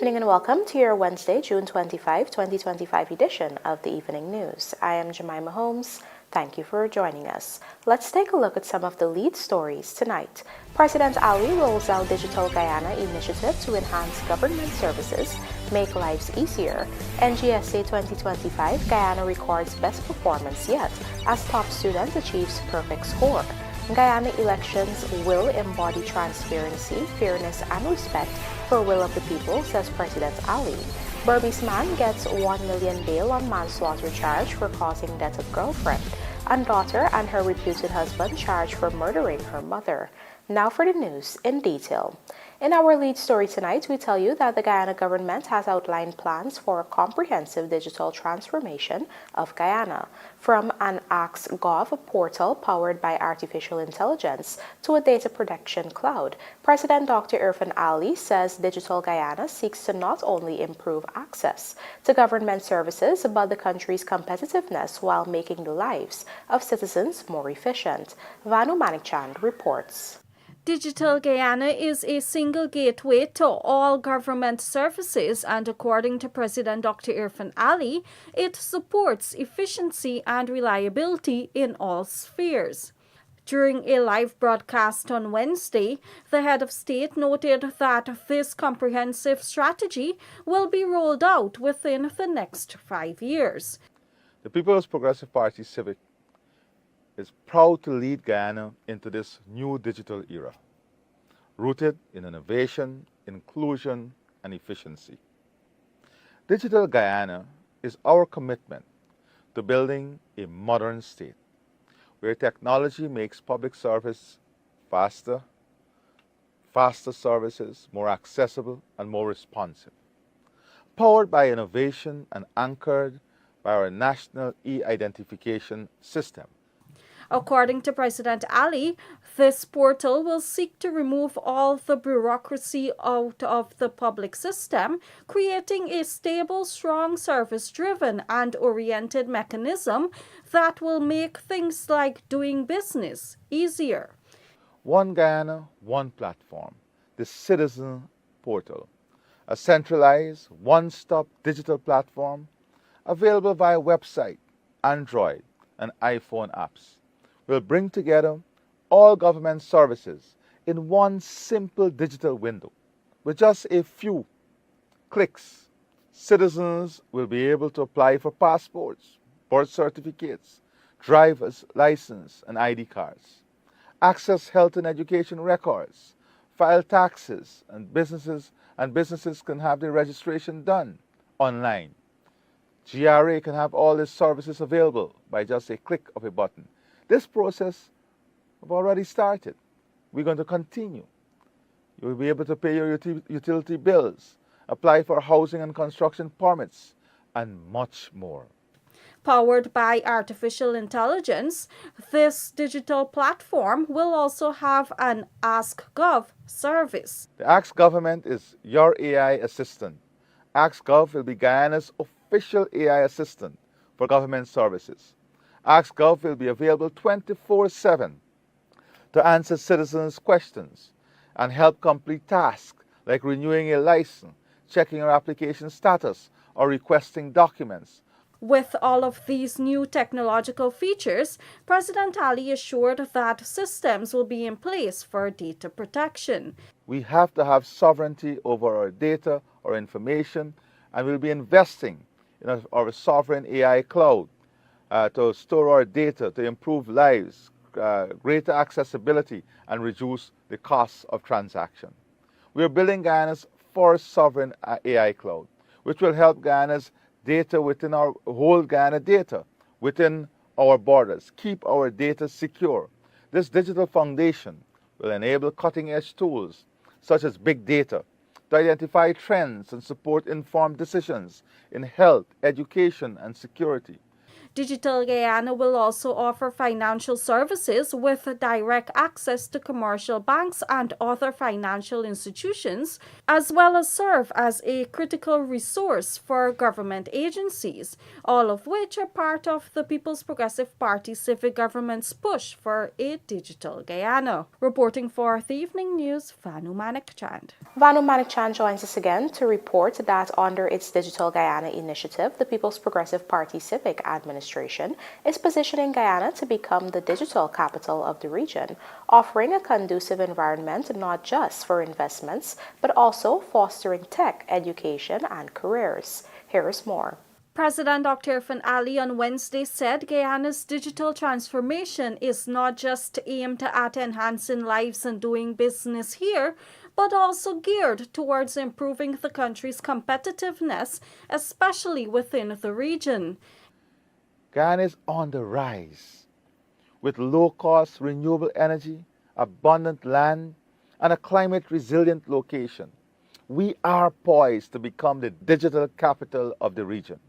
evening and welcome to your Wednesday, June 25, 2025 edition of the Evening News. I am Jemima Holmes. Thank you for joining us. Let's take a look at some of the lead stories tonight. President Ali rolls out Digital Guyana initiative to enhance government services, make lives easier. NGSA 2025, Guyana records best performance yet as top student achieves perfect score. Guyana elections will embody transparency, fairness, and respect for will of the people, says President Ali. Berbice man gets $1 million bail on manslaughter charge for causing death of girlfriend, and daughter and her reputed husband charged for murdering her mother. Now for the news in detail. In our lead story tonight, we tell you that the Guyana government has outlined plans for a comprehensive digital transformation of Guyana, from an AskGov portal powered by artificial intelligence to a data protection cloud. President Dr. Irfan Ali says Digital Guyana seeks to not only improve access to government services, but the country's competitiveness while making the lives of citizens more efficient. Vanu Manikchand reports. Digital Guyana is a single gateway to all government services, and according to President Dr. Irfan Ali, it supports efficiency and reliability in all spheres. During a live broadcast on Wednesday, the head of state noted that this comprehensive strategy will be rolled out within the next 5 years. The People's Progressive Party Civic is proud to lead Guyana into this new digital era, rooted in innovation, inclusion, and efficiency. Digital Guyana is our commitment to building a modern state where technology makes public service faster services more accessible and more responsive, powered by innovation and anchored by our national e-identification system. According to President Ali, this portal will seek to remove all the bureaucracy out of the public system, creating a stable, strong, service-driven and oriented mechanism that will make things like doing business easier. One Guyana, one platform, the Citizen Portal, a centralized, one-stop digital platform available via website, Android, and iPhone apps, will bring together all government services in one simple digital window. With just a few clicks, citizens will be able to apply for passports, birth certificates, driver's license, and ID cards, access health and education records, file taxes, and businesses can have their registration done online. GRA can have all its services available by just a click of a button. This process has already started. We're going to continue. You will be able to pay your utility bills, apply for housing and construction permits, and much more. Powered by artificial intelligence, this digital platform will also have an AskGov service. The Ask Government is your AI assistant. AskGov will be Guyana's official AI assistant for government services. AskGov will be available 24/7 to answer citizens' questions and help complete tasks like renewing a license, checking your application status, or requesting documents. With all of these new technological features, President Ali assured that systems will be in place for data protection. We have to have sovereignty over our data or information, and we'll be investing in our sovereign AI cloud to store our data, to improve lives, greater accessibility, and reduce the costs of transaction. We are building Guyana's first sovereign AI cloud, which will help Guyana's data within our whole Guyana data, within our borders, keep our data secure. This digital foundation will enable cutting-edge tools, such as big data, to identify trends and support informed decisions in health, education, and security. Digital Guyana will also offer financial services with direct access to commercial banks and other financial institutions, as well as serve as a critical resource for government agencies, all of which are part of the People's Progressive Party civic government's push for a digital Guyana. Reporting for the Evening News, Vanu Manikchand. Vanu Manikchand joins us again to report that under its Digital Guyana initiative, the People's Progressive Party Civic Administration is positioning Guyana to become the digital capital of the region, offering a conducive environment not just for investments, but also fostering tech, education, and careers. Here is more. President Dr. Irfan Ali on Wednesday said Guyana's digital transformation is not just aimed at enhancing lives and doing business here, but also geared towards improving the country's competitiveness, especially within the region. Guyana is on the rise with low-cost renewable energy, abundant land, and a climate-resilient location. We are poised to become the digital capital of the region.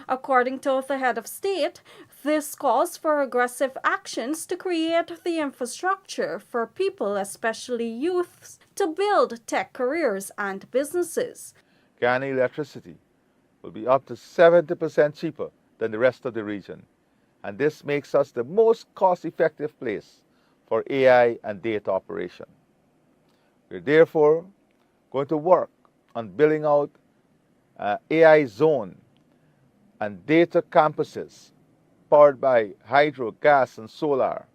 According to the head of state, this calls for aggressive actions to create the infrastructure for people, especially youths, to build tech careers and businesses. Guyana electricity will be up to 70% cheaper than the rest of the region, and this makes us the most cost-effective place for AI and data operation. We're therefore going to work on building out AI zone and data campuses powered by hydro, gas, and solar,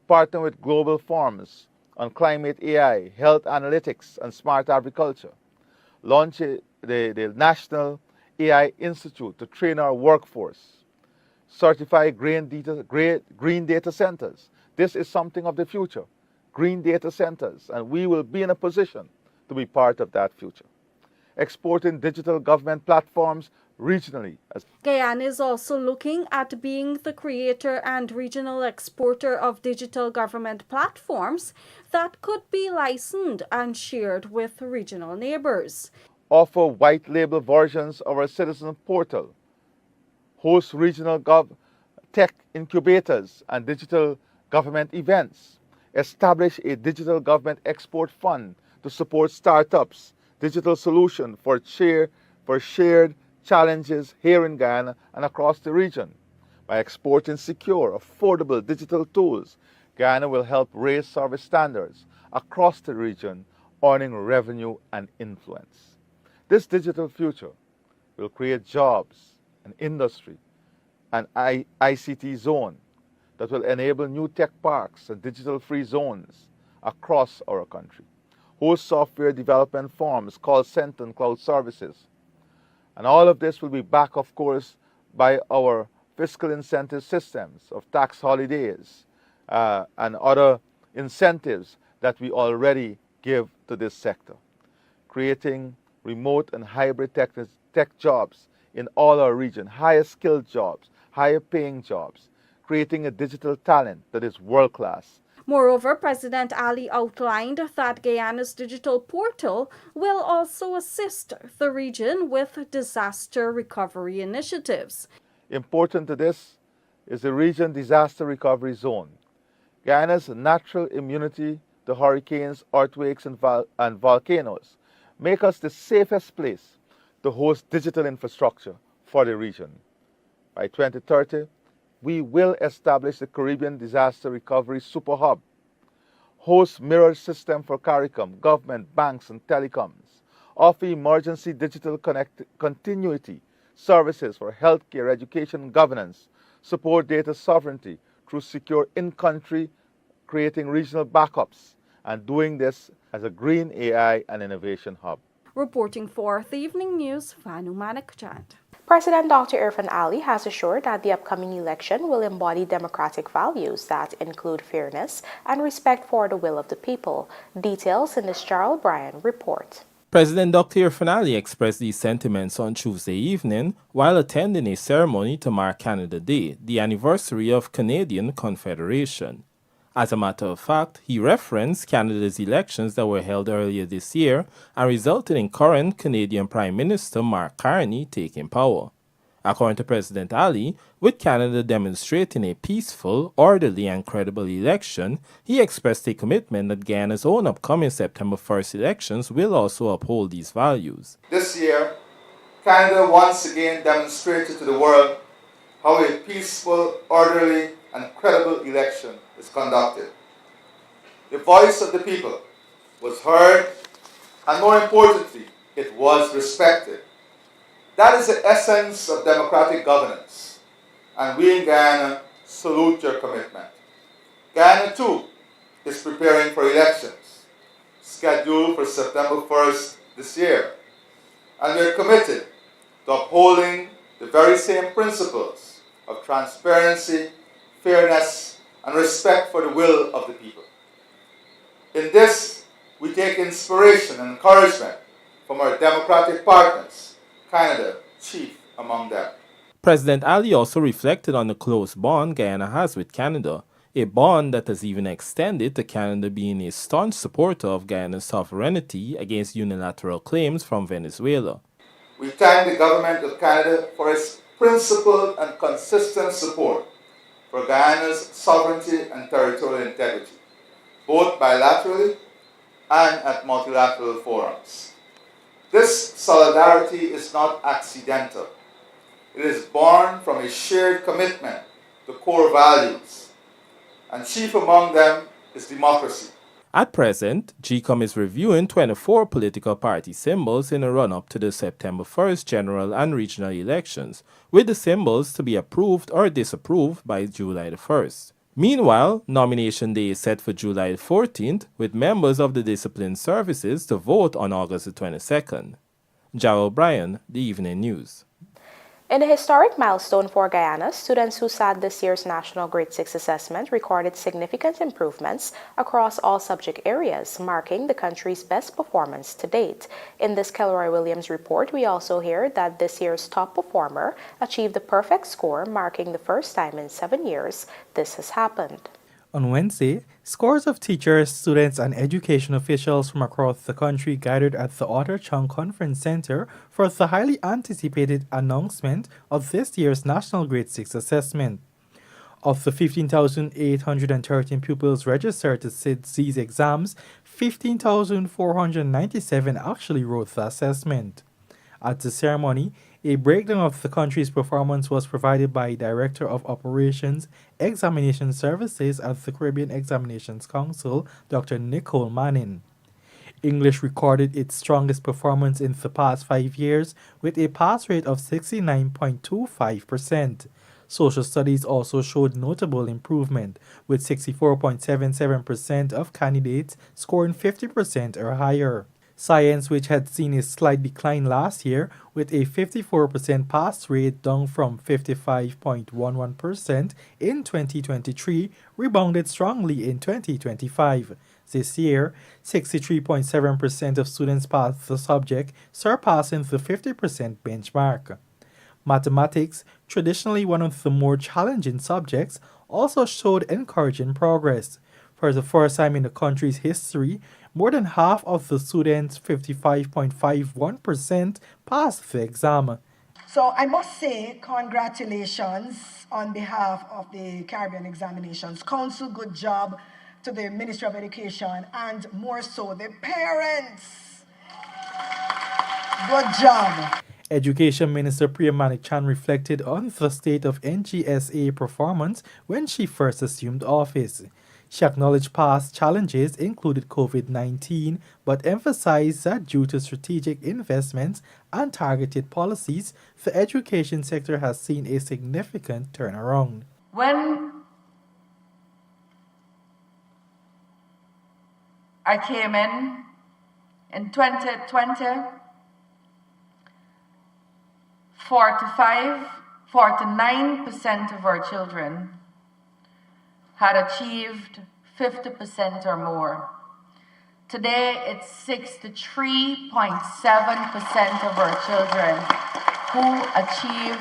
partner with global firms on climate AI, health analytics, and smart agriculture, launch the National AI Institute to train our workforce, certify green data centers. This is something of the future, green data centers, and we will be in a position to be part of that future. Exporting digital government platforms regionally. Guyana is also looking at being the creator and regional exporter of digital government platforms that could be licensed and shared with regional neighbors. Offer white label versions of our citizen portal, host regional tech incubators and digital government events, establish a digital government export fund to support startups, digital solution for shared challenges here in Guyana and across the region. By exporting secure, affordable digital tools, Guyana will help raise service standards across the region, earning revenue and influence. This digital future will create jobs and industry and ICT zone that will enable new tech parks and digital-free zones across our country. Host software development firms, call center and cloud services. And all of this will be backed, of course, by our fiscal incentive systems of tax holidays and other incentives that we already give to this sector, creating remote and hybrid tech jobs in all our region, higher skilled jobs, higher paying jobs, creating a digital talent that is world-class. Moreover, President Ali outlined that Guyana's digital portal will also assist the region with disaster recovery initiatives. Important to this is the region disaster recovery zone. Guyana's natural immunity to hurricanes, earthquakes, and volcanoes make us the safest place to host digital infrastructure for the region. By 2030, we will establish the Caribbean Disaster Recovery Super Hub, host mirror system for CARICOM, government, banks, and telecoms, offer emergency digital continuity services for healthcare, education, and governance, support data sovereignty through secure in-country, creating regional backups, and doing this as a green AI and innovation hub. Reporting for the Evening News, Vanu Manikchand. President Dr. Irfan Ali has assured that the upcoming election will embody democratic values that include fairness and respect for the will of the people. Details in this Charles Bryan report. President Dr. Irfan Ali expressed these sentiments on Tuesday evening while attending a ceremony to mark Canada Day, the anniversary of Canadian Confederation. As a matter of fact, he referenced Canada's elections that were held earlier this year and resulted in current Canadian Prime Minister Mark Carney taking power. According to President Ali, with Canada demonstrating a peaceful, orderly, and credible election, he expressed a commitment that Guyana's own upcoming September 1st elections will also uphold these values. This year, Canada once again demonstrated to the world how a peaceful, orderly, and credible election is conducted. The voice of the people was heard, and more importantly, it was respected. That is the essence of democratic governance, and we in Guyana salute your commitment. Guyana, too, is preparing for elections, scheduled for September 1st this year, and we are committed to upholding the very same principles of transparency, fairness, and respect for the will of the people. In this, we take inspiration and encouragement from our democratic partners, Canada chief among them. President Ali also reflected on the close bond Guyana has with Canada, a bond that has even extended to Canada being a staunch supporter of Guyana's sovereignty against unilateral claims from Venezuela. We thank the Government of Canada for its principled and consistent support for Guyana's sovereignty and territorial integrity, both bilaterally and at multilateral forums. This solidarity is not accidental. It is born from a shared commitment to core values, and chief among them is democracy. At present, GCOM is reviewing 24 political party symbols in a run-up to the September 1st general and regional elections, with the symbols to be approved or disapproved by July the 1st. Meanwhile, nomination day is set for July 14th, with members of the discipline services to vote on August the 22nd. Jarrell O'Brien, The Evening News. In a historic milestone for Guyana, students who sat this year's National Grade 6 assessment recorded significant improvements across all subject areas, marking the country's best performance to date. In this Kelroy Williams report, we also hear that this year's top performer achieved the perfect score, marking the first time in 7 years this has happened. On Wednesday, scores of teachers, students, and education officials from across the country gathered at the Otter Chung Conference Center for the highly anticipated announcement of this year's National Grade 6 assessment. Of the 15,813 pupils registered to sit these exams, 15,497 actually wrote the assessment. At the ceremony, a breakdown of the country's performance was provided by Director of Operations Examination Services at the Caribbean Examinations Council, Dr. Nicole Manning. English recorded its strongest performance in the past 5 years with a pass rate of 69.25%. Social Studies also showed notable improvement, with 64.77% of candidates scoring 50% or higher. Science, which had seen a slight decline last year with a 54% pass rate down from 55.11% in 2023, rebounded strongly in 2025. This year, 63.7% of students passed the subject, surpassing the 50% benchmark. Mathematics, traditionally one of the more challenging subjects, also showed encouraging progress. For the first time in the country's history, more than half of the students, 55.51%, passed the exam. So I must say congratulations on behalf of the Caribbean Examinations Council. Good job to the Ministry of Education and more so the parents. Good job. Education Minister Priya Manik-Chan reflected on the state of NGSA performance when she first assumed office. She acknowledged past challenges included COVID-19, but emphasized that due to strategic investments and targeted policies, the education sector has seen a significant turnaround. When I came in 2020, 49% of our children had achieved 50% or more. Today, it's 63.7% of our children who achieve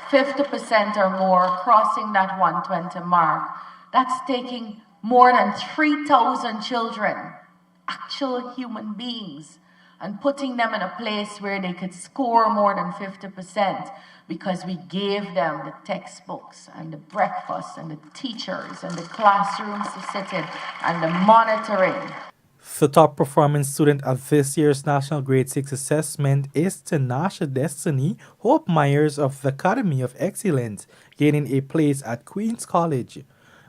50% or more, crossing that 120 mark. That's taking more than 3,000 children, actual human beings, and putting them in a place where they could score more than 50% because we gave them the textbooks and the breakfast and the teachers and the classrooms to sit in and the monitoring. The top performing student at this year's National Grade 6 Assessment is Tanasha Destiny Hope Myers of the Academy of Excellence, gaining a place at Queen's College.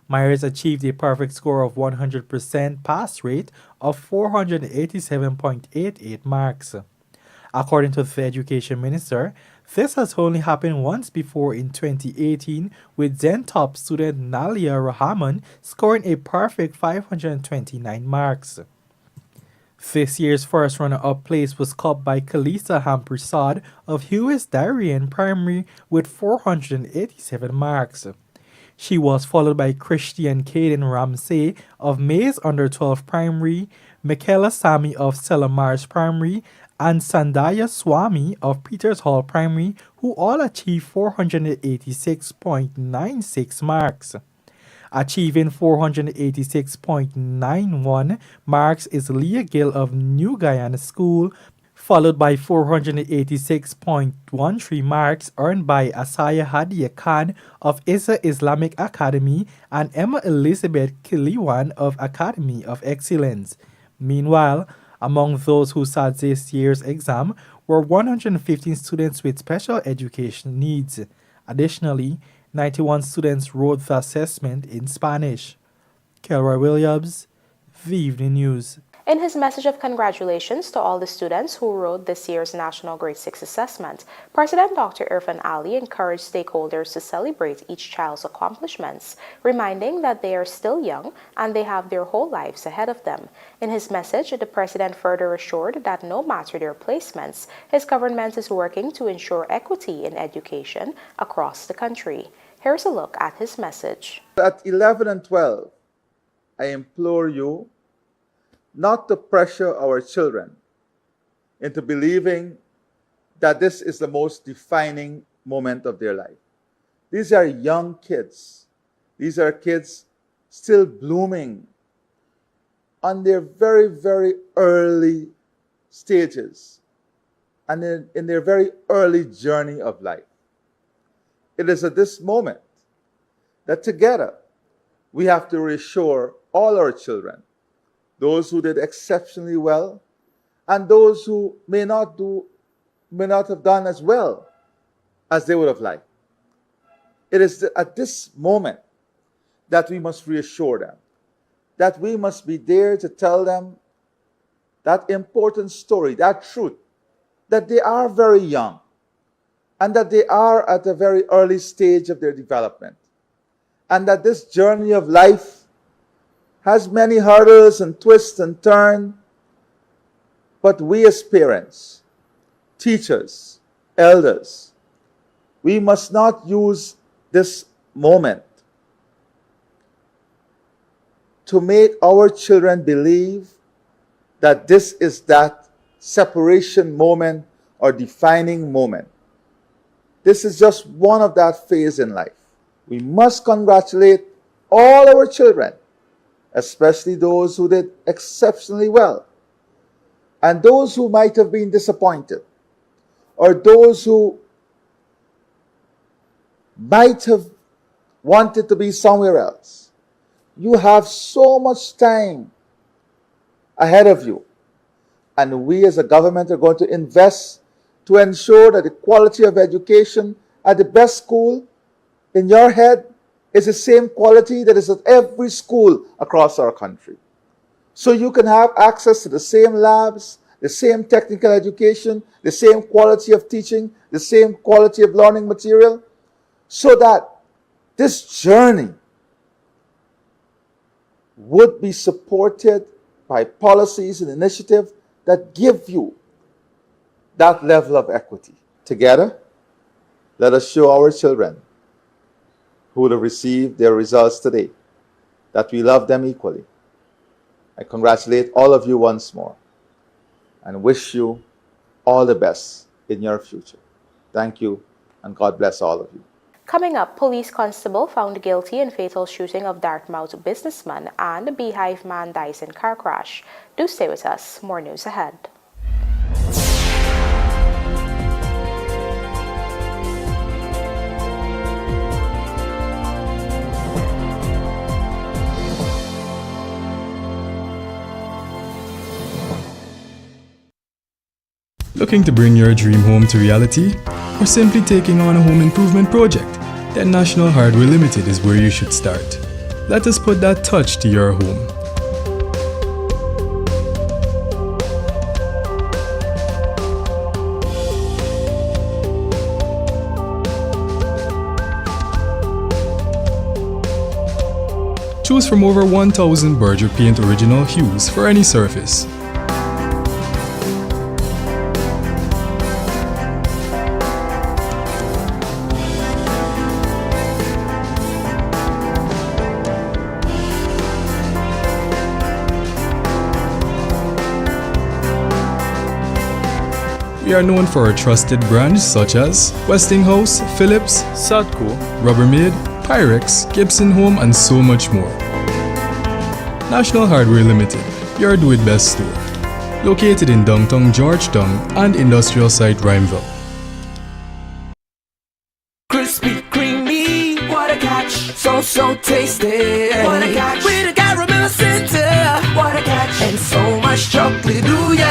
Myers achieved a perfect score of 100% pass rate of 487.88 marks. According to the Education Minister, this has only happened once before in 2018, with then top student Nalia Rahman scoring a perfect 529 marks. This year's first runner-up place was caught by Kalisa Hampersad of Hughes Darien Primary with 487 marks. She was followed by Christian Caden Ramsey of Mays Under 12 Primary, Michaela Sami of Stella Mars Primary, and Sandaya Swami of Peters Hall Primary, who all achieved 486.96 marks. Achieving 486.91 marks is Leah Gill of New Guyana School, followed by 486.13 marks earned by Asaya Hadia Khan of Isa Islamic Academy and Emma Elizabeth Kiliwan of Academy of Excellence. Meanwhile, among those who sat this year's exam were 115 students with special education needs. Additionally, 91 students wrote the assessment in Spanish. Kelroy Williams, The Evening News. In his message of congratulations to all the students who wrote this year's National Grade 6 Assessment, President Dr. Irfan Ali encouraged stakeholders to celebrate each child's accomplishments, reminding that they are still young and they have their whole lives ahead of them. In his message, the President further assured that no matter their placements, his government is working to ensure equity in education across the country. Here's a look at his message. At 11 and 12, I implore you not to pressure our children into believing that this is the most defining moment of their life. These are young kids. These are kids still blooming on their very, very early stages and in their very early journey of life. It is at this moment that together we have to reassure all our children, those who did exceptionally well, and those who may not have done as well as they would have liked. It is at this moment that we must reassure them, that we must be there to tell them that important story, that truth, that they are very young, and that they are at a very early stage of their development, and that this journey of life has many hurdles and twists and turns, but we as parents, teachers, elders, we must not use this moment to make our children believe that this is that separation moment or defining moment. This is just one of that phase in life. We must congratulate all our children, especially those who did exceptionally well, and those who might have been disappointed, or those who might have wanted to be somewhere else. You have so much time ahead of you, and we as a government are going to invest to ensure that the quality of education at the best school in your head is the same quality that is at every school across our country. So you can have access to the same labs, the same technical education, the same quality of teaching, the same quality of learning material, so that this journey would be supported by policies and initiatives that give you that level of equity. Together, let us show our children who would have received their results today that we love them equally. I congratulate all of you once more and wish you all the best in your future. Thank you, and God bless all of you. Coming up, police constable found guilty in fatal shooting of Dartmouth businessman and Beehive man dies in car crash. Do stay with us. More news ahead. Looking to bring your dream home to reality? Or simply taking on a home improvement project? Then National Hardware Limited is where you should start. Let us put that touch to your home. Choose from over 1,000 Berger Paint original hues for any surface. We are known for our trusted brands such as Westinghouse, Philips, Sadco, Rubbermaid, Pyrex, Gibson Home, and so much more. National Hardware Limited, your do-it-best store. Located in downtown Georgetown and industrial site Rhymeville. Crispy, creamy, what a catch, so tasty. What a catch, with a caramel center. What a catch, and so much chocolate, ooh yeah.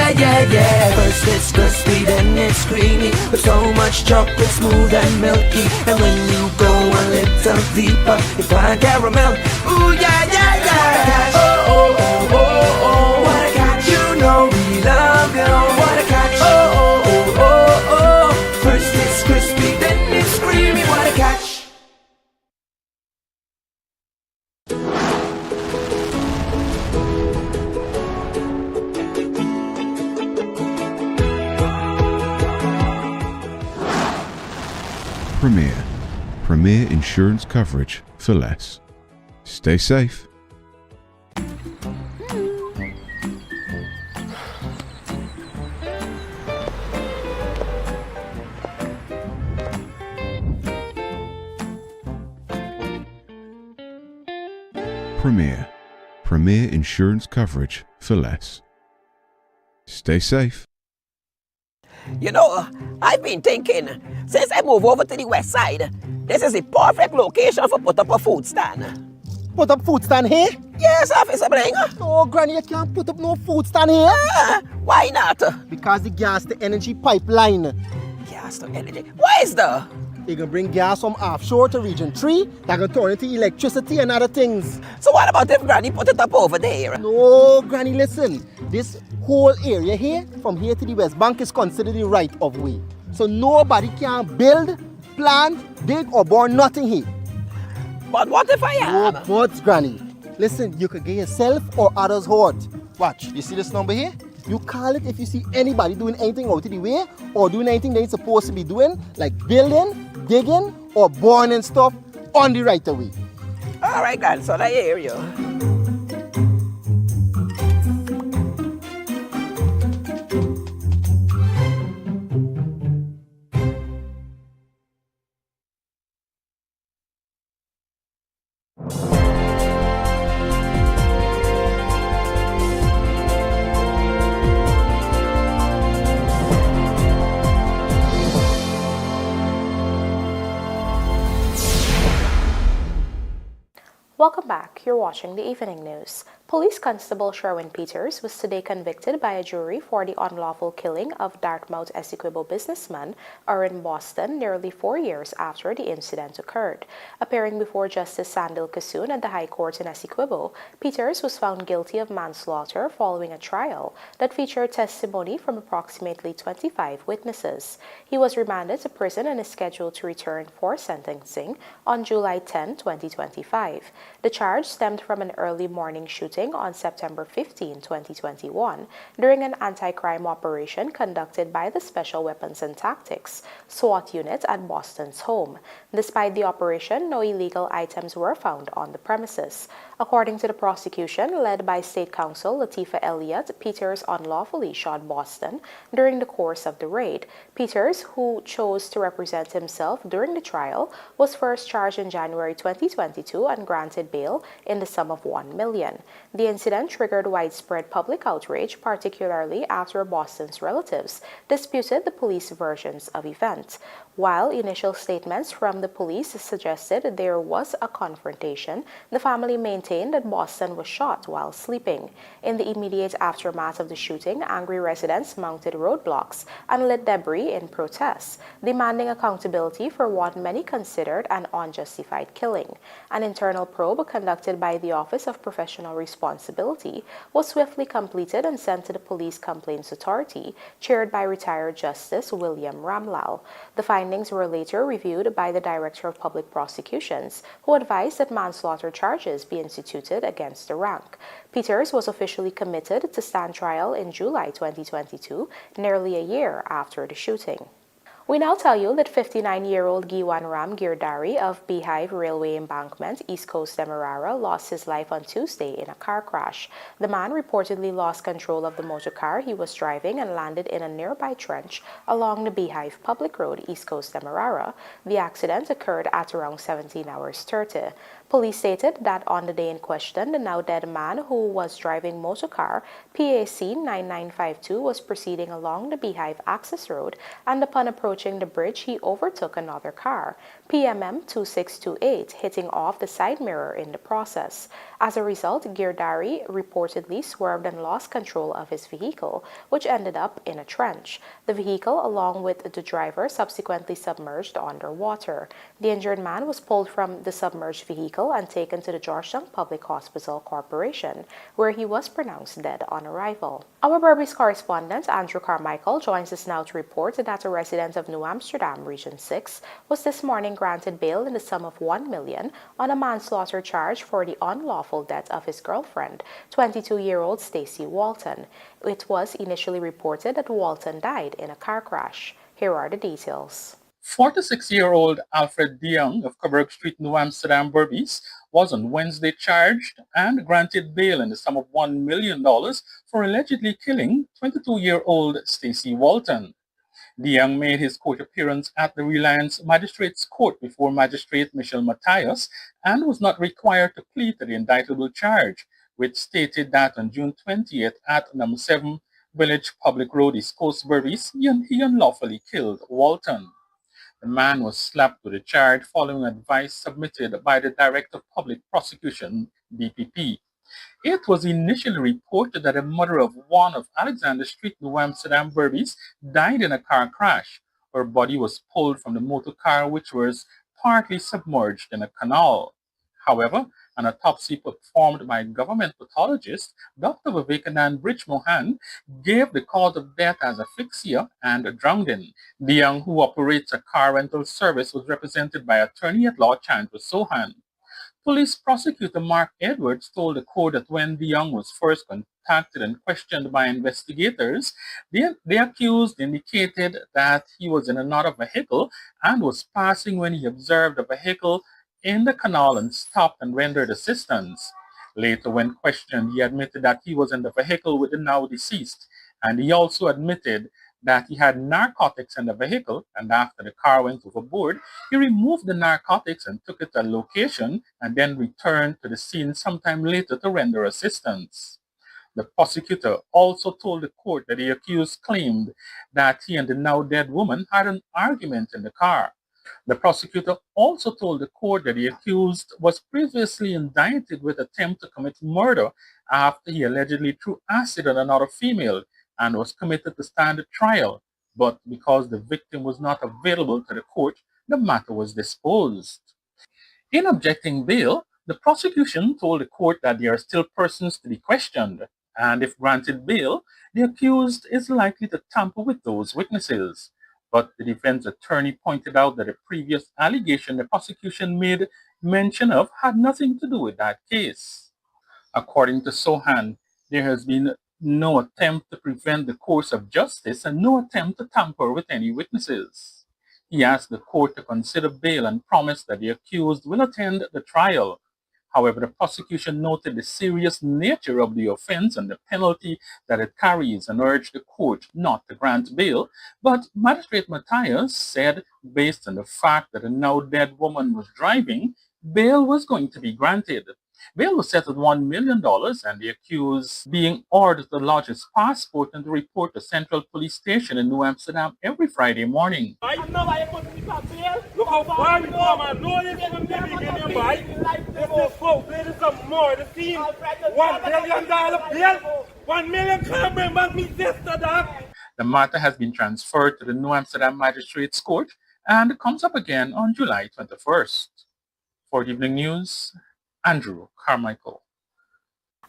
First it's crispy, then it's creamy, with so much chocolate, smooth and milky. And when you go a little deeper, you find caramel, ooh yeah. Oh, what a catch, you know we love you. What a catch, oh. First it's crispy, then it's creamy, what a catch. Premier insurance coverage for less. Stay safe. Premier insurance coverage for less. Stay safe. You know, I've been thinking, since I moved over to the west side, this is the perfect location for put up a food stand. Put up food stand here? Yes, Officer Bling. Oh, Granny, you can't put up no food stand here. Why not? Because the gas to energy pipeline. Gas to energy? Why is that? You can bring gas from offshore to region 3 that can turn into electricity and other things. So what about if Granny put it up over there? No, Granny, listen. This whole area here, from here to the West Bank, is considered the right of way. So nobody can build, plant, dig or burn nothing here. But what if I am? No buts, Granny. Listen, you could get yourself or others hurt. Watch, you see this number here? You call it if you see anybody doing anything out of the way or doing anything they ain't supposed to be doing, like building, digging, or burning stuff on the right of way. All right, grandson, I hear you. Welcome back. You're watching the Evening News. Police Constable Sherwin Peters was today convicted by a jury for the unlawful killing of Dartmouth Essequibo businessman Erin Boston nearly 4 years after the incident occurred. Appearing before Justice Sandil Kasoon at the High Court in Essequibo, Peters was found guilty of manslaughter following a trial that featured testimony from approximately 25 witnesses. He was remanded to prison and is scheduled to return for sentencing on July 10, 2025. The charge stemmed from an early morning shooting on September 15, 2021, during an anti-crime operation conducted by the Special Weapons and Tactics SWAT unit at Boston's home. Despite the operation, no illegal items were found on the premises. According to the prosecution, led by State Counsel Latifah Elliott, Peters unlawfully shot Boston during the course of the raid. Peters, who chose to represent himself during the trial, was first charged in January 2022 and granted bail in the sum of $1 million. The incident triggered widespread public outrage, particularly after Boston's relatives disputed the police versions of events. While initial statements from the police suggested there was a confrontation, the family maintained that Boston was shot while sleeping. In the immediate aftermath of the shooting, angry residents mounted roadblocks and lit debris in protest, demanding accountability for what many considered an unjustified killing. An internal probe conducted by the Office of Professional Responsibility was swiftly completed and sent to the Police Complaints Authority, chaired by retired Justice William Ramlal. The findings were later reviewed by the Director of Public Prosecutions, who advised that manslaughter charges be instituted against the rank. Peters was officially committed to stand trial in July 2022, nearly a year after the shooting. We now tell you that 59-year-old Giwan Ram Girdari of Beehive Railway Embankment, East Coast Demerara, lost his life on Tuesday in a car crash. The man reportedly lost control of the motor car he was driving and landed in a nearby trench along the Beehive Public Road, East Coast Demerara. The accident occurred at around 17 hours 30. Police stated that on the day in question, the now dead man who was driving motor car PAC 9952 was proceeding along the Beehive Access Road, and upon approaching the bridge, he overtook another car, PMM 2628, hitting off the side mirror in the process. As a result, Girdari reportedly swerved and lost control of his vehicle, which ended up in a trench. The vehicle, along with the driver, subsequently submerged underwater. The injured man was pulled from the submerged vehicle and taken to the Georgetown Public Hospital Corporation, where he was pronounced dead on arrival. Our Berbice correspondent Andrew Carmichael joins us now to report that a resident of New Amsterdam, Region 6, was this morning granted bail in the sum of $1 million on a manslaughter charge for the unlawful death of his girlfriend, 22-year-old Stacey Walton. It was initially reported that Walton died in a car crash. Here are the details. 46-year-old Alfred de Young of Coburg Street, New Amsterdam, Berbice, was on Wednesday charged and granted bail in the sum of $1 million for allegedly killing 22-year-old Stacey Walton. De Young made his court appearance at the Reliance Magistrates Court before Magistrate Michelle Matthias and was not required to plead to the indictable charge, which stated that on June 20th at number 7 Village Public Road, East Coast, Berbice, he unlawfully killed Walton. The man was slapped with a charge following advice submitted by the Director of Public Prosecution, DPP. It was initially reported that a mother of one of Alexander Street, New Amsterdam, Berbice, died in a car crash. Her body was pulled from the motor car, which was partly submerged in a canal. However, an autopsy performed by government pathologist Dr. Vivekanand Bridge Mohan gave the cause of death as asphyxia and drowning. De Young, who operates a car rental service, was represented by attorney-at-law Chandra Sohan. Police prosecutor Mark Edwards told the court that when De Young was first contacted and questioned by investigators, the accused indicated that he was in another vehicle and was passing when he observed a vehicle in the canal and stopped and rendered assistance. Later, when questioned, he admitted that he was in the vehicle with the now deceased, and he also admitted that he had narcotics in the vehicle, and after the car went overboard, he removed the narcotics and took it to a location and then returned to the scene sometime later to render assistance. The prosecutor also told the court that the accused claimed that he and the now dead woman had an argument in the car. The prosecutor also told the court that the accused was previously indicted with attempt to commit murder after he allegedly threw acid on another female and was committed to stand trial, but because the victim was not available to the court, the matter was disposed. In objecting bail, the prosecution told the court that there are still persons to be questioned, and if granted bail, the accused is likely to tamper with those witnesses. But the defense attorney pointed out that a previous allegation the prosecution made mention of had nothing to do with that case. According to Sohan, there has been no attempt to prevent the course of justice and no attempt to tamper with any witnesses. He asked the court to consider bail and promised that the accused will attend the trial. However, the prosecution noted the serious nature of the offense and the penalty that it carries and urged the court not to grant bail, but Magistrate Matthias said, based on the fact that a now dead woman was driving, bail was going to be granted. Bail was set at $1 million, and the accused being ordered to lodge his passport and to report to Central Police Station in New Amsterdam every Friday morning. Look how far we come, I know this from the beginning, right? This is folk, this is some more. The team, $1 billion bill, 1 million can't bring back me sister, dog. The matter has been transferred to the New Amsterdam Magistrates Court and comes up again on July 21st. For Evening News, Andrew Carmichael.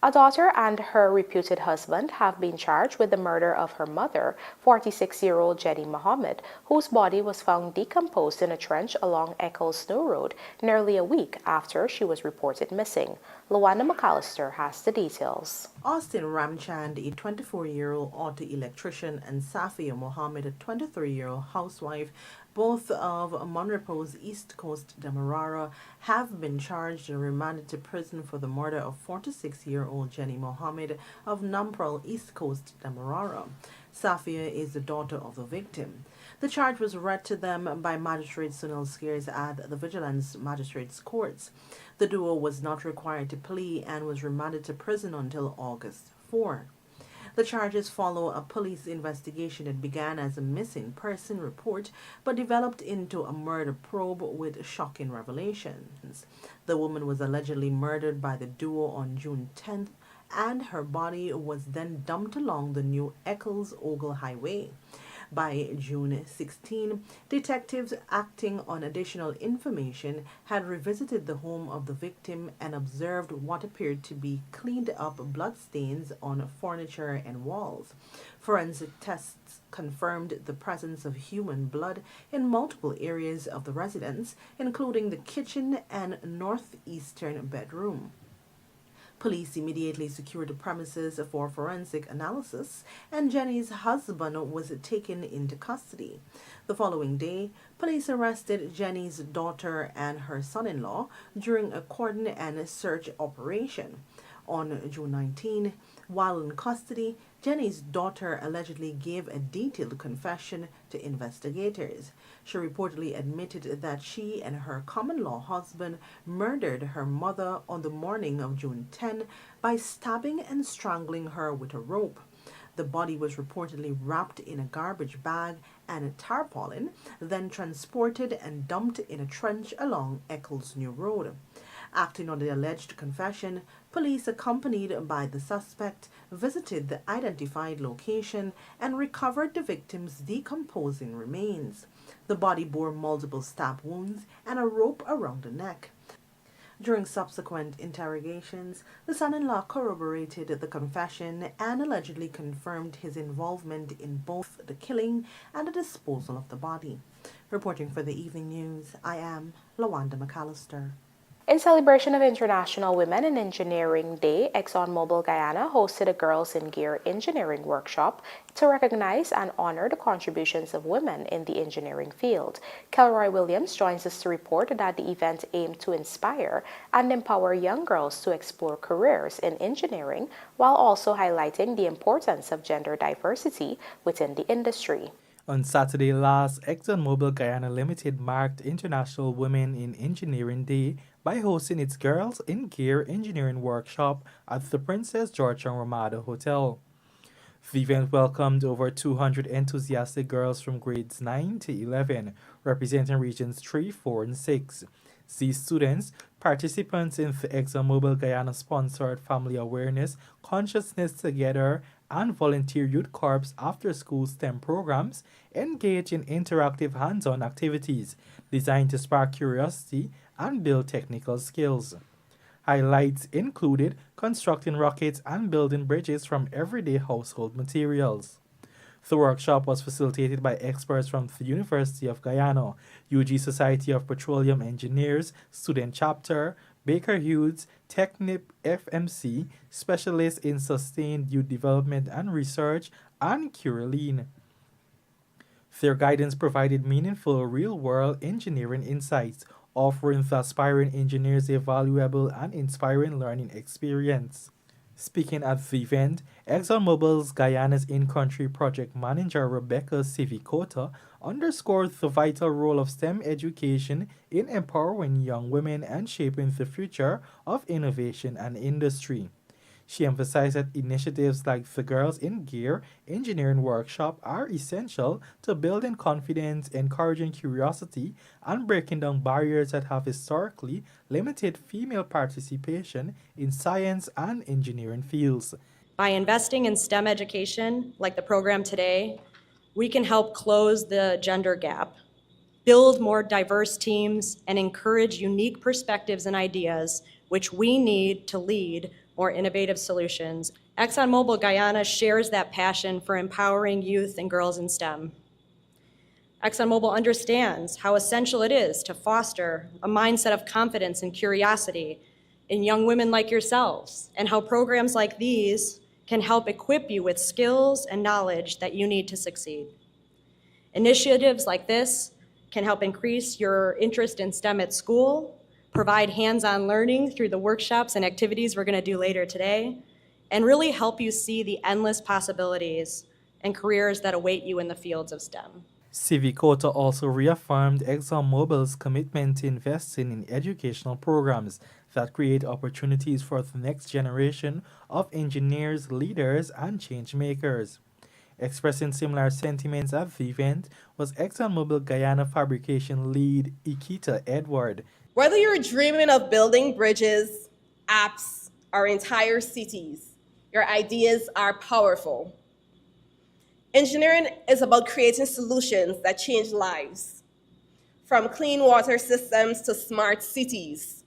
A daughter and her reputed husband have been charged with the murder of her mother, 46-year-old Jenny Mohammed, whose body was found decomposed in a trench along Eccles New Road nearly a week after she was reported missing. Luanda McAllister has the details. Austin Ramchand, a 24-year-old auto electrician, and Safia Mohammed, a 23-year-old housewife, both of Monrepo's East Coast Demerara, have been charged and remanded to prison for the murder of 46-year-old Jenny Mohammed of Namprel, East Coast Demerara. Safia is the daughter of the victim. The charge was read to them by Magistrate Sunil Scares at the Vigilance Magistrates Courts. The duo was not required to plea and was remanded to prison until August 4. The charges follow a police investigation that began as a missing person report but developed into a murder probe with shocking revelations. The woman was allegedly murdered by the duo on June 10th, and her body was then dumped along the new Eccles-Ogle Highway. By June 16, detectives acting on additional information had revisited the home of the victim and observed what appeared to be cleaned up bloodstains on furniture and walls. Forensic tests confirmed the presence of human blood in multiple areas of the residence, including the kitchen and northeastern bedroom. Police immediately secured the premises for forensic analysis, and Jenny's husband was taken into custody. The following day, police arrested Jenny's daughter and her son-in-law during a cordon and search operation. On June 19, while in custody, Jenny's daughter allegedly gave a detailed confession to investigators. She reportedly admitted that she and her common-law husband murdered her mother on the morning of June 10 by stabbing and strangling her with a rope. The body was reportedly wrapped in a garbage bag and a tarpaulin, then transported and dumped in a trench along Eccles New Road. Acting on the alleged confession, police accompanied by the suspect visited the identified location and recovered the victim's decomposing remains. The body bore multiple stab wounds and a rope around the neck. During subsequent interrogations, the son-in-law corroborated the confession and allegedly confirmed his involvement in both the killing and the disposal of the body. Reporting for the Evening News, I am Lawanda McAllister. In celebration of International Women in Engineering Day, ExxonMobil Guyana hosted a Girls in Gear engineering workshop to recognize and honor the contributions of women in the engineering field. Kelroy Williams joins us to report that the event aimed to inspire and empower young girls to explore careers in engineering while also highlighting the importance of gender diversity within the industry. On Saturday last, ExxonMobil Guyana Limited marked International Women in Engineering Day by hosting its Girls in Gear engineering workshop at the Princess Georgetown Ramada Hotel. The event welcomed over 200 enthusiastic girls from grades 9 to 11, representing regions 3, 4, and 6. These students, participants in the ExxonMobil Guyana-sponsored Family Awareness, Consciousness Together, and Volunteer Youth Corps after-school STEM programs, engage in interactive hands-on activities designed to spark curiosity and build technical skills. Highlights included constructing rockets and building bridges from everyday household materials. The workshop was facilitated by experts from the University of Guyana, UG Society of Petroleum Engineers, Student Chapter, Baker Hughes, Technip FMC, Specialists in Sustained Youth Development and Research, and Curaline. Their guidance provided meaningful real-world engineering insights, offering the aspiring engineers a valuable and inspiring learning experience. Speaking at the event, ExxonMobil's Guyana's in-country project manager Rebecca Civicota underscored the vital role of STEM education in empowering young women and shaping the future of innovation and industry. She emphasized that initiatives like the Girls in Gear engineering workshop are essential to building confidence, encouraging curiosity, and breaking down barriers that have historically limited female participation in science and engineering fields. By investing in STEM education, like the program today, we can help close the gender gap, build more diverse teams, and encourage unique perspectives and ideas, which we need to lead more innovative solutions. ExxonMobil Guyana shares that passion for empowering youth and girls in STEM. ExxonMobil understands how essential it is to foster a mindset of confidence and curiosity in young women like yourselves, and how programs like these can help equip you with skills and knowledge that you need to succeed. Initiatives like this can help increase your interest in STEM at school, provide hands-on learning through the workshops and activities we're going to do later today, and really help you see the endless possibilities and careers that await you in the fields of STEM. Civicota also reaffirmed ExxonMobil's commitment to investing in educational programs that create opportunities for the next generation of engineers, leaders, and change makers. Expressing similar sentiments at the event was ExxonMobil Guyana fabrication lead Ikita Edward. Whether you're dreaming of building bridges, apps, or entire cities, your ideas are powerful. Engineering is about creating solutions that change lives, from clean water systems to smart cities,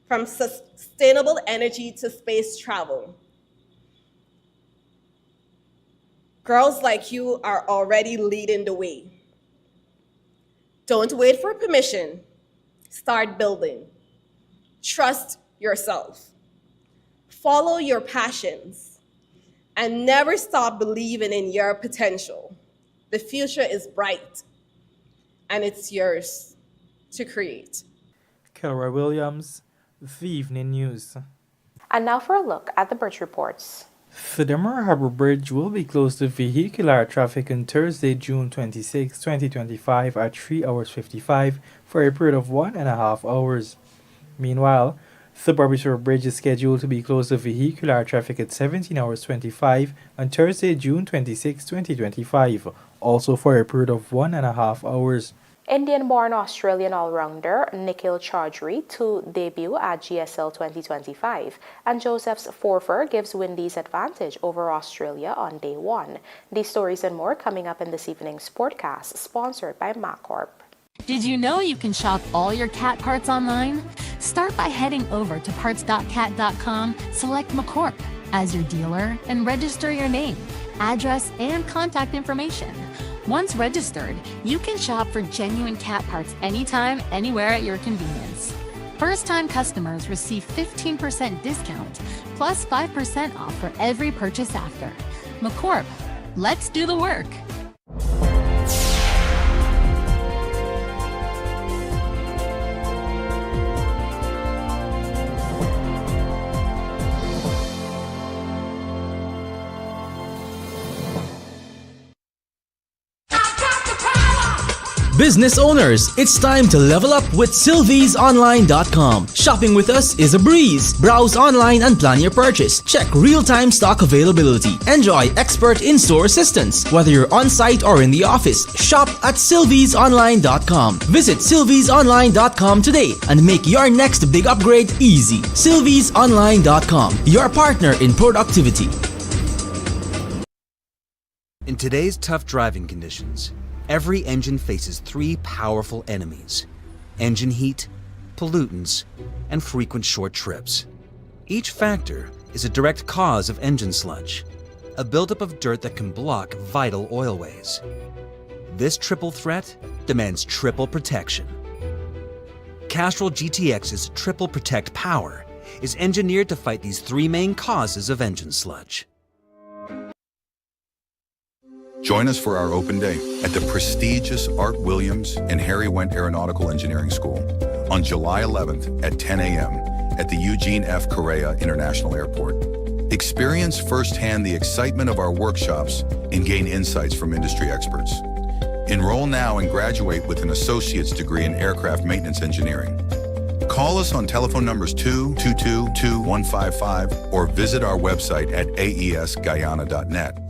from sustainable energy to space travel. Girls like you are already leading the way. Don't wait for permission. Start building. Trust yourself. Follow your passions. And never stop believing in your potential. The future is bright, and it's yours to create. Kelroy Williams, The Evening News. And now for a look at the bridge reports. The Demerara Harbour Bridge will be closed to vehicular traffic on Thursday, June 26, 2025 at 3 hours 55 for a period of 1.5 hours. Meanwhile, the Berbice Bridge is scheduled to be closed to vehicular traffic at 17 hours 25 on Thursday, June 26, 2025, also for a period of 1.5 hours. Indian-born Australian all-rounder Nikhil Chaudhry to debut at GSL 2025, and Joseph's forfeit gives Windies advantage over Australia on day one. These stories and more coming up in this evening's Sportcast, sponsored by MacCorp. Did you know you can shop all your cat parts online? Start by heading over to parts.cat.com, select MacCorp as your dealer, and register your name, address, and contact information. Once registered, you can shop for genuine cat parts anytime, anywhere at your convenience. First-time customers receive 15% discount, plus 5% off for every purchase after. MacCorp, let's do the work. Business owners, it's time to level up with SylviesOnline.com. Shopping with us is a breeze. Browse online and plan your purchase. Check real-time stock availability. Enjoy expert in-store assistance. Whether you're on-site or in the office, shop at SylviesOnline.com. Visit SylviesOnline.com today and make your next big upgrade easy. SylviesOnline.com, your partner in productivity. In today's tough driving conditions, every engine faces three powerful enemies: engine heat, pollutants, and frequent short trips. Each factor is a direct cause of engine sludge, a buildup of dirt that can block vital oilways. This triple threat demands triple protection. Castrol GTX's Triple Protect Power is engineered to fight these three main causes of engine sludge. Join us for our open day at the prestigious Art Williams and Harry Wendt Aeronautical Engineering School on July 11th at 10 a.m. at the Eugene F. Correa International Airport. Experience firsthand the excitement of our workshops and gain insights from industry experts. Enroll now and graduate with an associate's degree in aircraft maintenance engineering. Call us on telephone numbers 222-2155 or visit our website at aesguyana.net.